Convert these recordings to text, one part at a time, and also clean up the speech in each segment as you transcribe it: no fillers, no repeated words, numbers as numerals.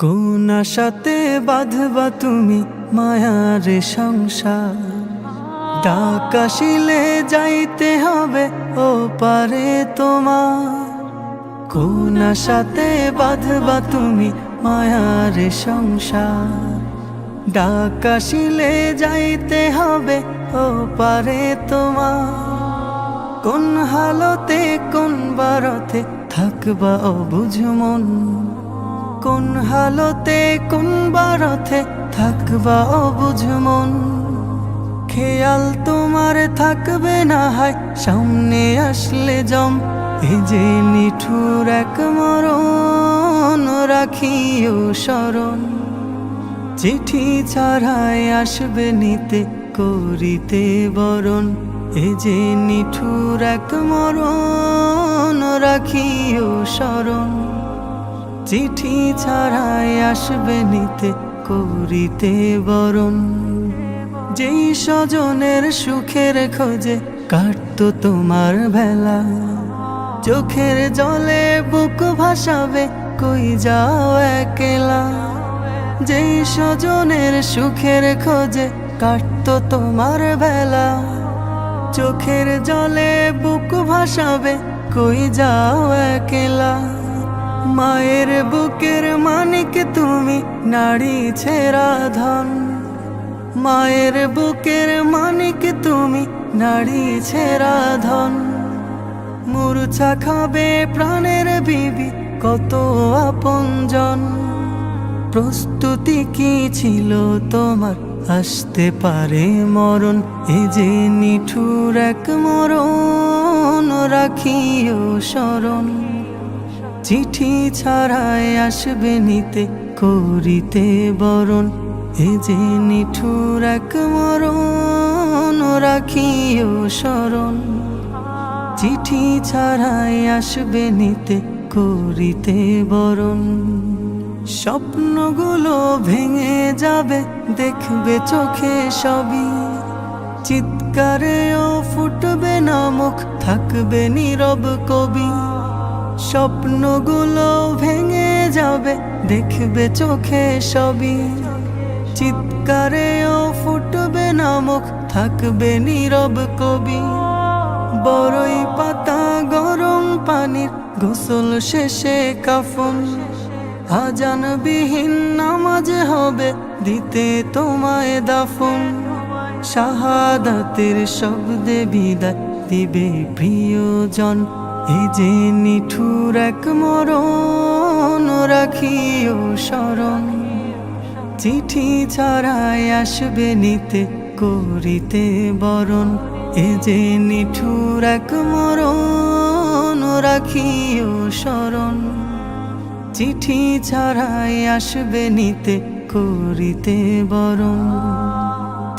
কোন আশাতে বাঁধবা তুমি মায়ার সংসার, ডাক আসিলে যাইতে হবে ও পারে তোমার। কোন আশাতে বাঁধবা তুমি মায়ার সংসার, ডাক আসিলে যাইতে হবে ও পারে তোমার। কোন হালতে কোন বারতে থাকবা অবুঝ মন, কোন হালতে কোন বারতে থাকবা অবুঝ মন। খেয়াল তোমার থাকবে না হয় সামনে আসলে জম, এ যে নিঠুর এক মরণ রাখিও স্মরণ। চিঠি ছাড়াই আসবে নিতে করিতে বরণ, এ যে নিঠুর এক মরণ রাখিও স্মরণ। চিঠি ছাড়াই আসবে নিতে করিতে বরণ। যেই স্বজনের সুখের খোঁজে কাটতো তোমার ভেলা, চোখের জলে বুক ভাসাবে কই যাও একলা। যেই স্বজনের সুখের খোঁজে কাটতো তোমার বেলা, চোখের জলে বুক ভাসাবে কই যাও একলা। মায়ের বুকের মানিক তুমি নারী ছেঁড়া ধন, মায়ের বুকের মানিক তুমি নারী ছেঁড়া ধন। মূর্ছা খাবে প্রাণের বিবি কত আপনজন, প্রস্তুতি কি ছিল তোমার আসতে পারে মরণ। এ যে নিঠুর এক মরণ রাখিও স্মরণ। চিঠি ছাড়াই আসবে নিতে করিতে বরণ, এ যে নিঠুর এক মরণ রাখিও স্মরণ। চিঠি ছাড়াই আসবে নিতে করিতে বরণ। স্বপ্নগুলো ভেঙে যাবে দেখবে চোখে সবই, চিৎকারেও ফুটবে না মুখ থাকবে নীরব কবি। স্বপ্নগুলো ভেঙে যাবে দেখবে চোখে সবই, চিৎকারেও ফুটবে না মুখ থাকবে নীরব কবি। বড়ই পাতা গরম পানির গোসল শেষে কাফন, আজানবিহীন নামাজ হবে দিতে তোমায় দাফন। শাহাদাতের শব্দে বিদায় দিবে প্রিয়জন, এই যে নিঠুর এক মরণ রাখিও স্মরণ। চিঠি ছাড়াই আসবে নিতে করিতে বরণ, এ যে নিঠুর এক মরণ রাখিও স্মরণ। চিঠি ছাড়াই আসবে নিতে করিতে বরণ,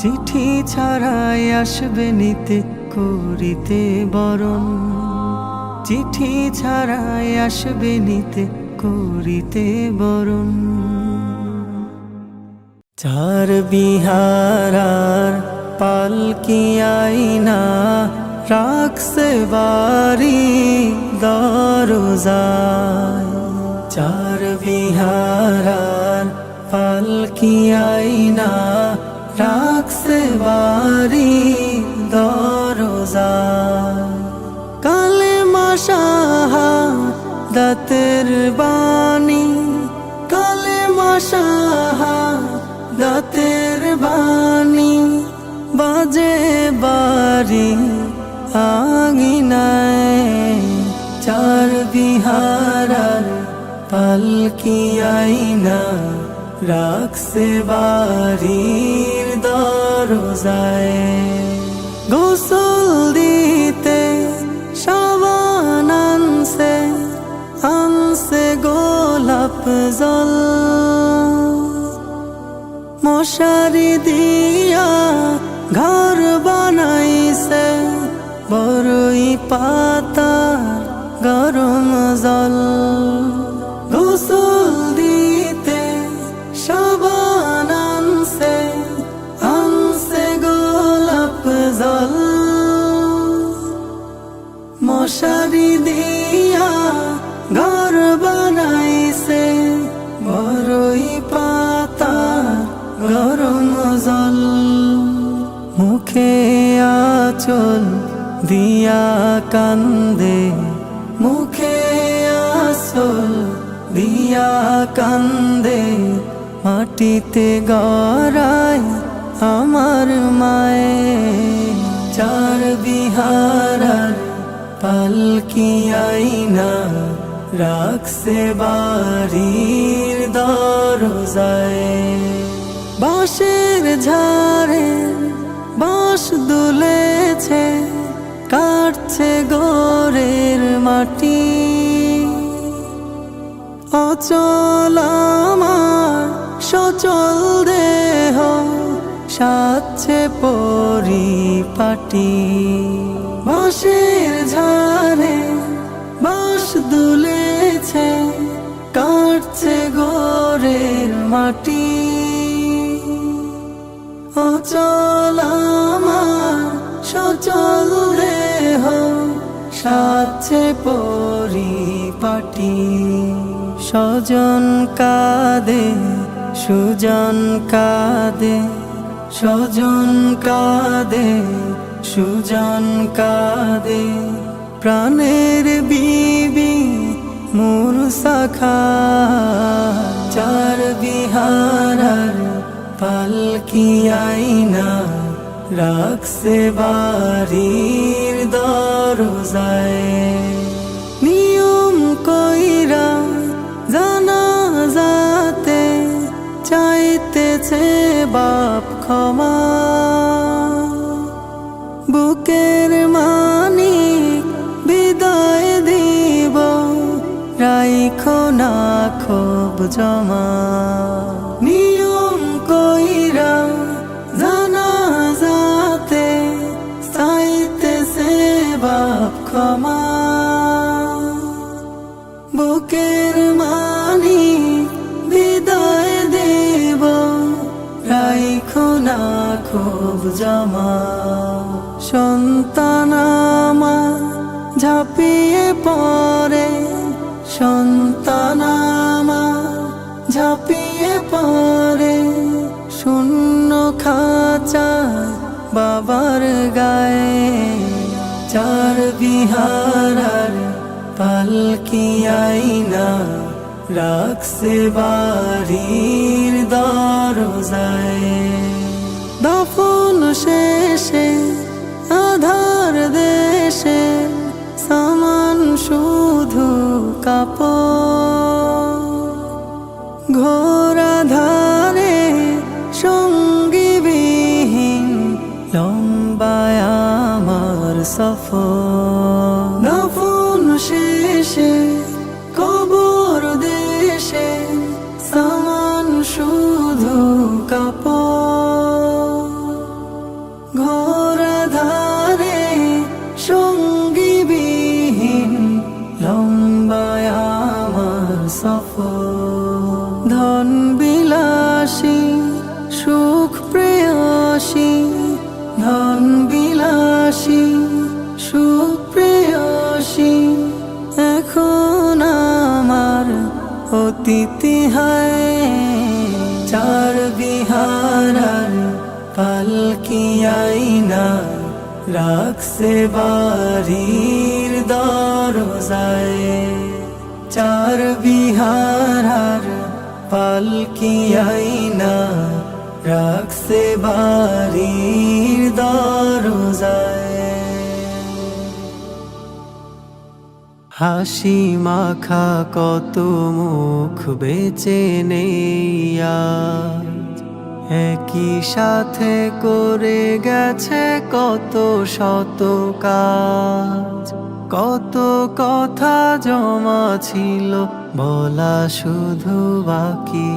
চিঠি ছাড়াই আসবে নিতে করিতে বরণ। চিঠি ছাড়াই আসবে নিতে করিতে বরণ। চার বিহারার পালকি আইনা রাখছে বাড়ি দরজায়, চার বিহারার পালকি আইনা রাখছে বাড়ি দরজায়। কালেমা শাহাদাতের বাণী, কালেমা শাহাদাতের বাণী বাজে বাড়ি আঙিনায়। চার বিহারার পালকি আইনা রাখছে বাড়ির দরজায়। গোসল দিতে সাবান আনছে, আনছে গোলাপ জল। মশারি দিয়া ঘর বানাইছে বড়ই পাতার গরম জল। গোসল দিতে সাবান আনছে, আনছে গোলাপ জল। মশারি দিয়া ঘর বানাইছে বড় ওই পাতা গরম জল, মুখে আঁচল দিয়া কান্দে, মুখে আঁচল দিয়া কান্দে, মাটিতে গড়ায় আমার মায়ে। চার বিহারার পালকি আইনা রাখছে বাড়ির দরজায়। বাঁশের ঝাড়ে বাঁশ দুলেছে, কাটছে গোরের মাটি। অচল আমার সচল দেহ, সাজছে পরিপাটি। বাঁশের ঝাড়ে বাঁশ দুলেছে, কাটছে গোরের মাটি। অচল আমার সচল দেহ, সাজছে পরিপাটি। স্বজন কাঁদে সুজন কাঁদে, স্বজন কাঁদে সুজন কাঁদে, প্রাণের বিবি মুরসা খাঁ। চার বিহারার পালকি আইনা রাখছে বাড়ির দরজায়। নিয়ম কইরা জানাজাতে চাইতেছে বাপ ক্ষমা। বুকের মানিক বিদায় দিব, রাইখো না ক্ষোভ জমা। নিয়ম কইরা জানাজাতে চাইতেছে বাপ ক্ষমা। বুকের মানিক বিদায় দেব, রাইখো না ক্ষোভ জমা। সন্তান আমার ঝাঁপিয়ে পড়ে, সন্তান আমার ঝাঁপিয়ে পড়ে, শূন্য খাঁচা বাবার গায়ে। চার বিহারার পালকি আইনা রাখছে বাড়ির দরজায়। দফন শেষে আধার দেশে, সামান শুধু কাপড়। ঘোর আধারে সঙ্গীবিহীন লম্বায় আমার সফর। দফন শেষে কবর দেশে, সামান শুধু কাপড়। ঘোর আধারে সঙ্গীবিহীন লম্বায় আমার সফর। ধন বিলাসী সুখ প্রেয়সী, ধন বিলাসী সুখ প্রেয়সী, এখন আমার অতিথি হায়। চার বিহারার পালকি আইনা রাখছে বাড়ির দরজায়। চার বিহারার পালকি আইনা রাখছে বাড়ির দরজায়। হাসি মাখা কত মুখ বেঁচে নেই আজ, একই সাথে করে গেছে কত শত কাজ। কত কথা জমা ছিল বলা শুধু বাকি,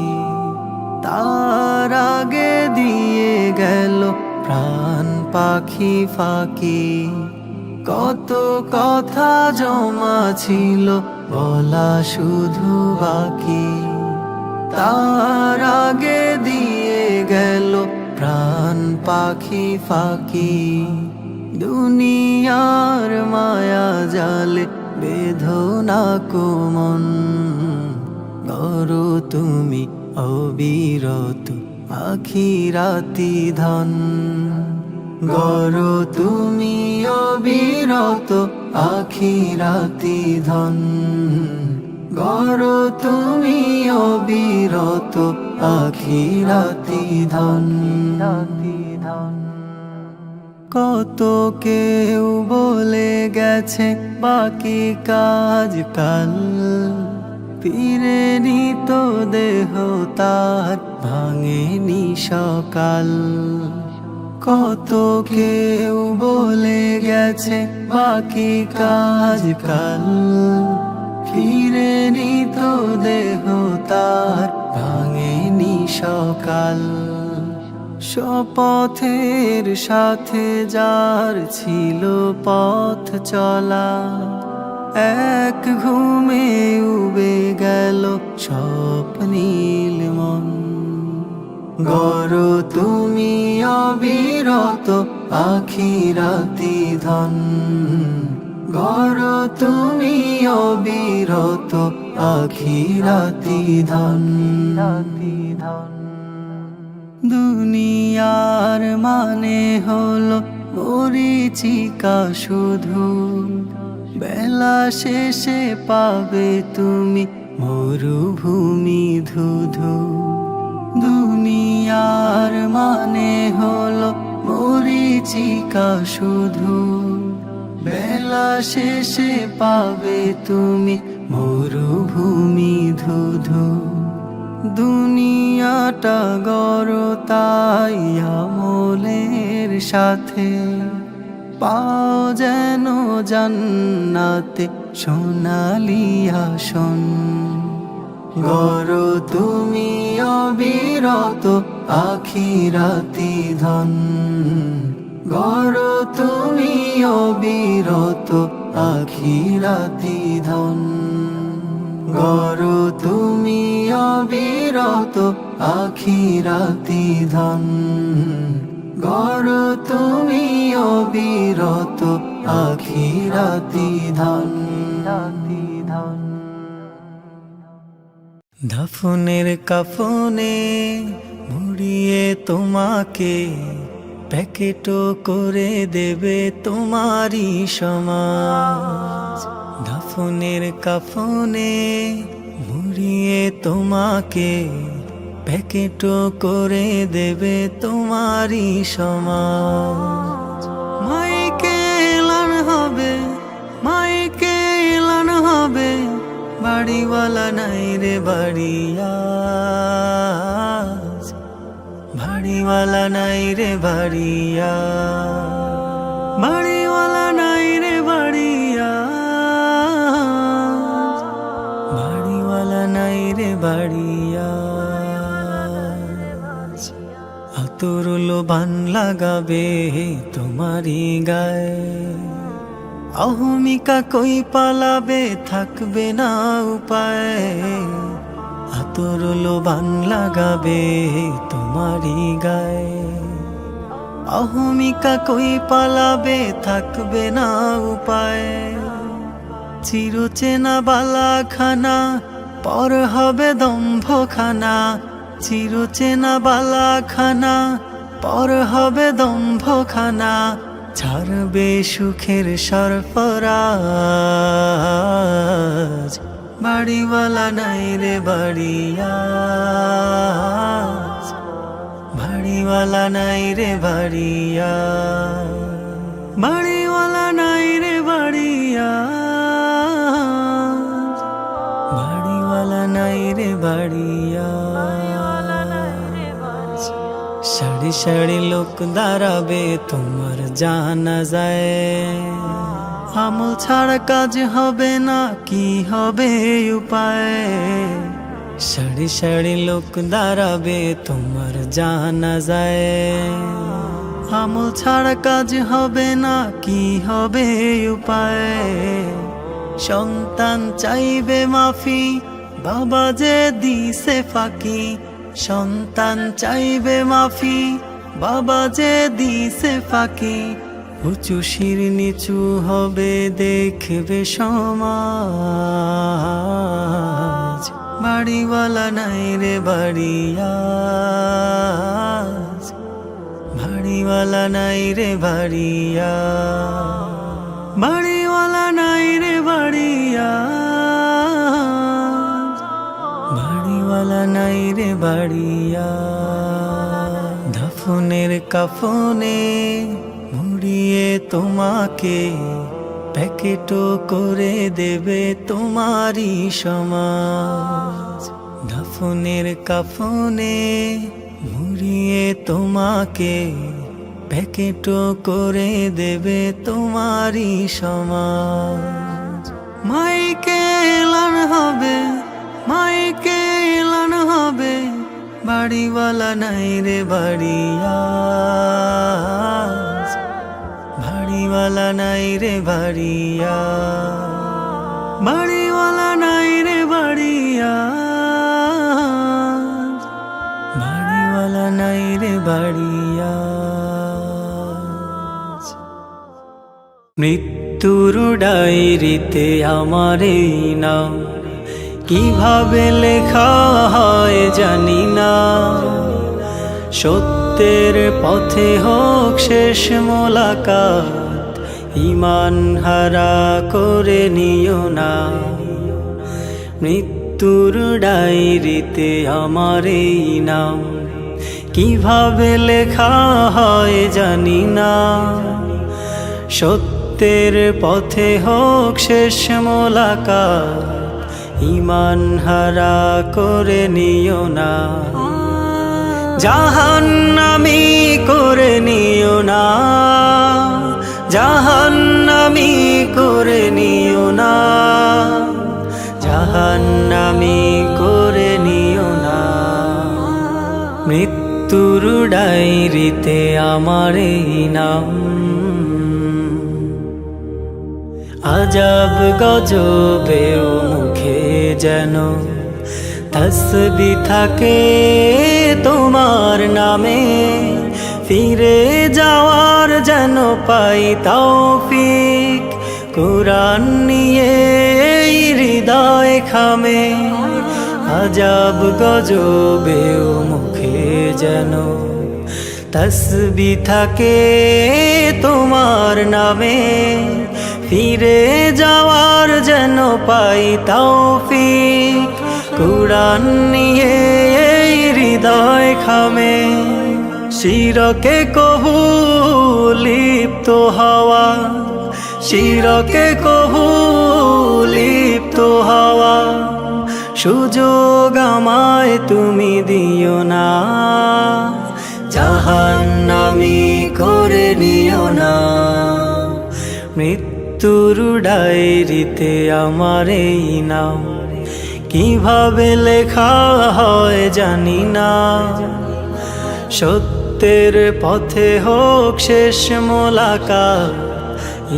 তার আগে দিয়ে গেল প্রাণ পাখি ফাঁকি। কত কথা জমা ছিল বলা শুধু বাকি, তার আগে দিয়ে গেল প্রাণ পাখি ফাঁকি। দুনিয়ার মায়া জালে বেঁধো না কো মন, গড়ো তুমি অবিরত আখিরাতি ধন। গড়ো তুমি অবিরত আখিরাতি ধন। গড়ো তুমি অবিরত আখিরাতি ধন। কত কেউ বলে গেছে বাকি কাজ কাল, ফিরেনি তো দেহ তার ভাঙেনি সকাল। কত কেউ বলে গেছে বাকি কাজ কাল, ফিরেনি তো দেহ তার ভাঙেনি সকাল। শপথের সাথে যার ছিল পথ চলা, এক ঘুমে উবে গেল স্বপ্নীল মন। গড়ো তুমি অবিরত আখিরাতি ধন। গড়ো তুমি অবিরত আখিরাতি ধন। দুনিয়ার মানে হলো মরীচিকা শুধু, বেলা শেষে পাবে তুমি মরুভূমি ধুধু। দুনিয়ার মানে হলো মরীচিকা শুধু, বেলা শেষে পাবে তুমি মরুভূমি ধুধু। দুনিয়াটা গড়ো তাই আমলের সাথে, পাও যেন জান্নাতে সোনালি আসন। গড়ো তুমি অবিরত আখিরাতি ধন। গড়ো তুমি অবিরত আখিরাতি ধন। গড়ো তুমি অবিরত আখিরাতি ধন। গড়ো তুমি অবিরত আখিরাতি ধন। দাফনের কাফনে মুড়িয়ে তোমাকে প্যাকেটও করে দেবে তোমারই সমাজ। দাফনের কাফনে মুড়িয়ে তোমাকে প্যাকেটও করে দেবে তোমারই সমাজ। মাইকে এলান হবে, মাইকে এলান হবে, বাড়িওয়ালা নাই রে বাড়িয়া, বাড়িওয়ালা নাই রে বাড়িয়া, বাড়িওয়ালা নাই রে বাড়িয়া, বাড়িওয়ালা নাই রে বাড়িয়া। আতর লোবান লাগাবে তোমারই গায়ে, অহমিকা কই পালাবে থাকবে না উপায়। আতর লোবান লাগাবে তোমারই গায়ে, অহমিকা কই পালাবে থাকবে না উপায়। চিরচেনা বালাখানা পর হবে দম্ভখানা, চিরচেনা বালাখানা পর হবে দম্ভখানা। ছাড়বে সুখের সরফরাজ, বাড়িওয়ালা নাই রে বাড়িয়া, বাড়িওয়ালা নাই রে বাড়িয়া, বাড়িওয়ালা নাই রে বাড়িয়া, বাড়িওয়ালা নাই রে বাড়িয়া। সারি সারি লোক দাঁড়াবে তোমার জানা যায়, আমল ছাড়া কাজ হবে না কি হবে উপায়। সারি সারি লোক দাঁড়াবে তোমার জানা যায়, আমল ছাড়া কাজ হবে না কি হবে উপায়। সন্তান চাইবে মাফি বাবা যে দিছে ফাঁকি, সন্তান চাইবে মাফি বাবা যে দিছে ফাঁকি। উঁচু শির নিচু হবে দেখবে সমাজ, বাড়িওয়ালা নাই রে বাড়িয়া, বাড়িওয়ালা নাই রে বাড়িয়া, বাড়িওয়ালা নাই রে বাড়িয়া, বাড়িওয়ালা নাই রে বাড়িয়া। দাফনের কাফনে মুড়িয়ে তোমাকে প্যাকেটও করে দেবে তোমারই সমাজ। দাফনের কাফনে মুড়িয়ে তোমাকে প্যাকেটও করে দেবে তোমারই সমাজ। মাইকে এলান হবে, মাইকে এলান হবে, বাড়িওয়ালা নাই রে বাড়িয়া, বাড়িওয়ালা নাই রে বাড়িয়া, বাড়িওয়ালা নাই রে বাড়িয়া, বাড়িওয়ালা নাই রে বাড়িয়া। মৃত্যুর ডায়েরিতে আমার এই নাম কিভাবে লেখা হয় জানি না। সত্যের পথে হোক শেষ মোলাকাত, ঈমান হারা করে নিও না। মৃত্যুর ডায়েরিতে আমার এই নাম কিভাবে লেখা হয় জানি না। সত্যের পথে হোক শেষ মোলাকাত, ঈমান হারা করে নিও না। জাহান্নামী করে নিও না, জাহান্নামী করে নিও না, জাহান্নামী করে নিও না। মৃত্যুর ডায়েরিতে আমার এই নাম। আজাব গজবেও মুখে যেন তসবিহ থাকে তোমার নামে, ফিরে যাওয়ার যেন পাই তৌফিক কুরআন নিয়ে এই হৃদয় খামে। আজাব গজবেও মুখে যেন তসবিহ থাকে তোমার নামে, ফিরে যাওয়ার যেন পাই তৌফিক কুরআন নিয়ে এই হৃদয় খামে। শিরকে কবু লিপ্ত হওয়া, শিরকে কবু লিপ্ত হওয়া সুযোগ আমায় তুমি দিও না। জাহান্নামী করে নিও না। মৃত্যুর ডায়েরিতে আমার এই নাম কিভাবে লেখা হয় জানি না। সত্যের পথে হোক শেষ মোলাকাত,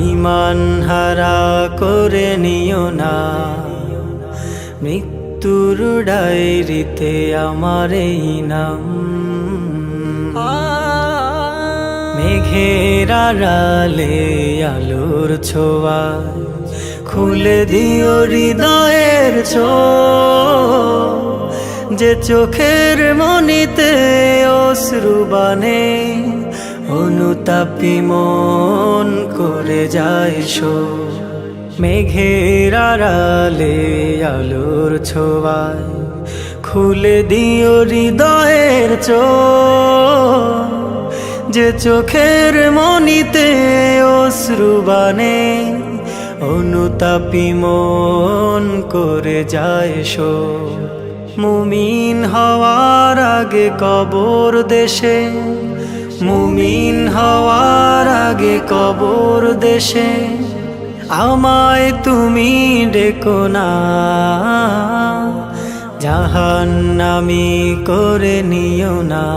ঈমান হারা করে নিও না। মৃত্যুর ডায়েরিতে আমার এই নাম। মেঘের আড়ালে আলোর ছোঁয়া খুলে দিও হৃদয়ের চোখ, যে চোখের মনিতে অশ্রুবাণে অনুতাপী মন করে যায় শোক। মেঘের আড়ালে আলোর ছোঁয়ায় খুলে দিও হৃদয়ের চোখ, যে চোখের মনিতে অশ্রুবাণে অনুতাপী মন করে যায় শোক। মুমিন হওয়ার আগে কবর দেশে, মুমিন হওয়ার আগে কবর দেশে আমায় তুমি ডেকো না। জাহান্নামী করে নিও না।